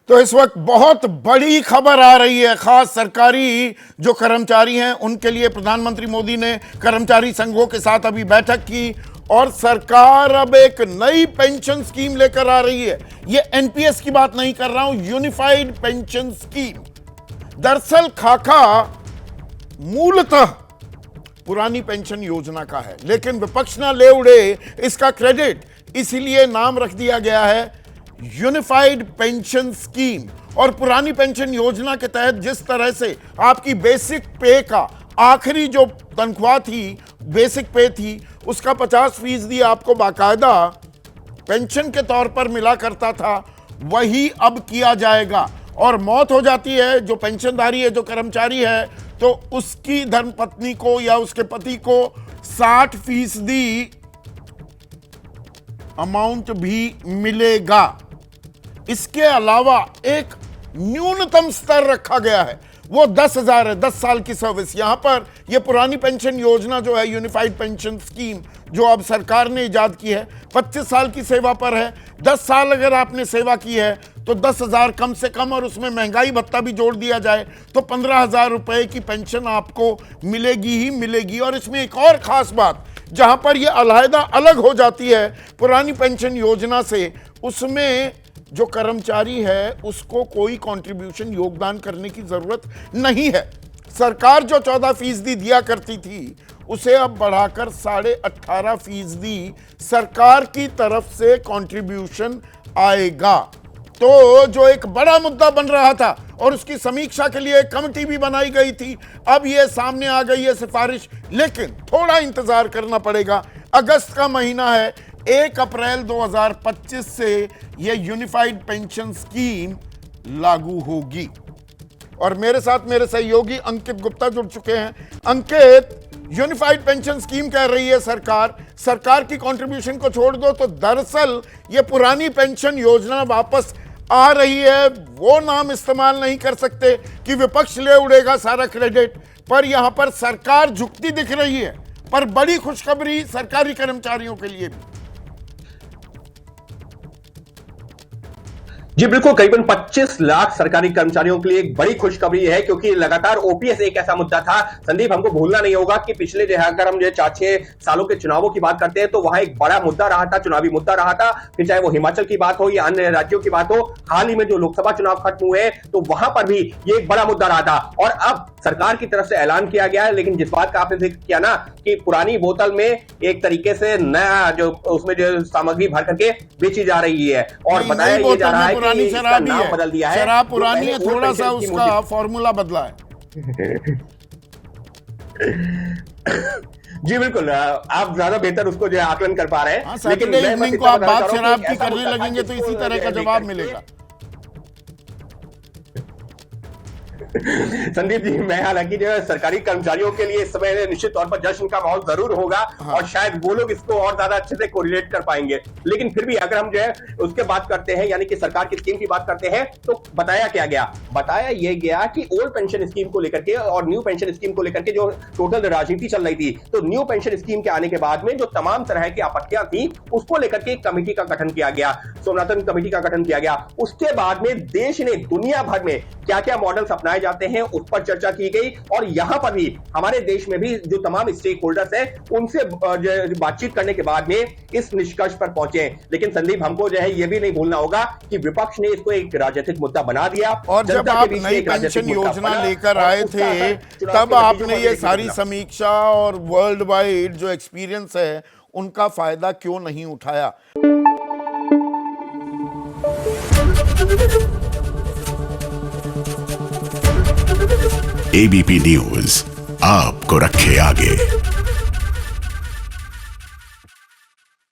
तो इस वक्त बहुत बड़ी खबर आ रही है। खास सरकारी जो कर्मचारी हैं उनके लिए प्रधानमंत्री मोदी ने कर्मचारी संघों के साथ अभी बैठक की और सरकार अब एक नई पेंशन स्कीम लेकर आ रही है। ये एनपीएस की बात नहीं कर रहा हूं, यूनिफाइड पेंशन स्कीम। दरअसल खाका मूलतः पुरानी पेंशन योजना का है, लेकिन विपक्ष ना ले उड़े इसका क्रेडिट, इसीलिए नाम रख दिया गया है यूनिफाइड पेंशन स्कीम। और पुरानी पेंशन योजना के तहत जिस तरह से आपकी बेसिक पे का आखिरी जो तनख्वाह थी, बेसिक पे थी, उसका 50% आपको बाकायदा पेंशन के तौर पर मिला करता था, वही अब किया जाएगा। और मौत हो जाती है जो पेंशनधारी है, जो कर्मचारी है, तो उसकी धर्मपत्नी को या उसके पति को 60% अमाउंट भी मिलेगा। इसके अलावा एक न्यूनतम स्तर रखा गया है, वो 10,000 है, 10 साल की सर्विस। यहां पर ये पुरानी पेंशन योजना जो है यूनिफाइड पेंशन स्कीम जो अब सरकार ने इजाद की है, 25 साल की सेवा पर है। 10 साल अगर आपने सेवा की है तो 10,000 कम से कम, और उसमें महंगाई भत्ता भी जोड़ दिया जाए तो 15,000 रुपए की पेंशन आपको मिलेगी ही मिलेगी। और इसमें एक और खास बात जहां पर यह अलहदा अलग हो जाती है पुरानी पेंशन योजना से, उसमें जो कर्मचारी है उसको कोई कंट्रीब्यूशन, योगदान करने की जरूरत नहीं है। सरकार जो 14% दिया करती थी उसे अब बढ़ाकर 18.5% सरकार की तरफ से कंट्रीब्यूशन आएगा। तो जो एक बड़ा मुद्दा बन रहा था और उसकी समीक्षा के लिए एक कमेटी भी बनाई गई थी, अब यह सामने आ गई है सिफारिश। लेकिन थोड़ा इंतजार करना पड़ेगा, अगस्त का महीना है, 1 अप्रैल 2025 से यह यूनिफाइड पेंशन स्कीम लागू होगी। और मेरे साथ मेरे सहयोगी अंकित गुप्ता जुड़ चुके हैं। अंकित, यूनिफाइड पेंशन स्कीम कह रही है सरकार की कंट्रीब्यूशन को छोड़ दो, तो दरअसल ये पुरानी पेंशन योजना वापस आ रही है। वो नाम इस्तेमाल नहीं कर सकते कि विपक्ष ले उड़ेगा सारा क्रेडिट, पर यहां पर सरकार झुकती दिख रही है। पर बड़ी खुशखबरी सरकारी कर्मचारियों के लिए भी। जी बिल्कुल, करीबन 25 लाख सरकारी कर्मचारियों के लिए एक बड़ी खुशखबरी है, क्योंकि लगातार ओपीएस एक ऐसा मुद्दा था। संदीप, हमको भूलना नहीं होगा कि पिछले जो है, अगर हम जो 4-6 सालों के चुनावों की बात करते हैं तो वहां एक बड़ा मुद्दा रहा था, चुनावी मुद्दा रहा था। फिर चाहे वो हिमाचल की बात हो या अन्य राज्यों की बात हो, हाल ही में जो लोकसभा चुनाव खत्म हुए तो वहां पर भी ये एक बड़ा मुद्दा रहा था। और अब सरकार की तरफ से ऐलान किया गया है, लेकिन जिस बात का आपने जिक्र किया ना कि पुरानी बोतल में एक तरीके से नया जो उसमें जो सामग्री भर करके बेची जा रही है, और बताया ये जा रहा है कि शराब नाम बदल दिया है। शराब पुरानी है, थोड़ा सा उसका फॉर्मूला बदला है। जी बिल्कुल, आप ज्यादा बेहतर उसको जो आकलन कर पा रहे हैं। लेकिन इवनिंग को आप बात शराब की करने लगेंगे तो इसी तरह का जवाब मिलेगा। संदीप जी, मैं हालांकि जो है सरकारी कर्मचारियों के लिए इस समय निश्चित तौर पर जश्न का माहौल जरूर होगा। हाँ। और शायद वो लोग इसको और ज्यादा अच्छे से कोरिलेट कर पाएंगे। लेकिन फिर भी अगर हम जो है उसके बात करते हैं, यानी कि सरकार की स्कीम की बात करते हैं, तो बताया क्या गया? बताया यह गया कि ओल्ड पेंशन स्कीम को लेकर के और न्यू पेंशन स्कीम को लेकर के जो टोटल राजनीति चल रही थी, तो न्यू पेंशन स्कीम के आने के बाद में जो तमाम तरह की आपत्तियां थी उसको लेकर के एक कमेटी का गठन किया गया, स्वामीनाथन कमेटी का गठन किया गया। उसके बाद में देश ने दुनिया भर में क्या क्या मॉडल्स अपनाए जाते हैं उस पर चर्चा की गई, और यहां पर भी हमारे देश में भी जो तमाम स्टेक होल्डर्स हैं उनसे बातचीत करने के बाद में इस निष्कर्ष पर पहुंचे। लेकिन संदीप, हमको जो है यह भी नहीं भूलना होगा कि विपक्ष ने इसको एक राजनीतिक मुद्दा बना दिया। और जब आप नई पेंशन योजना लेकर आए थे तब आपने ये सारी समीक्षा और वर्ल्ड वाइड जो एक्सपीरियंस है उनका फायदा क्यों नहीं उठाया? एबीपी न्यूज आपको रखे आगे।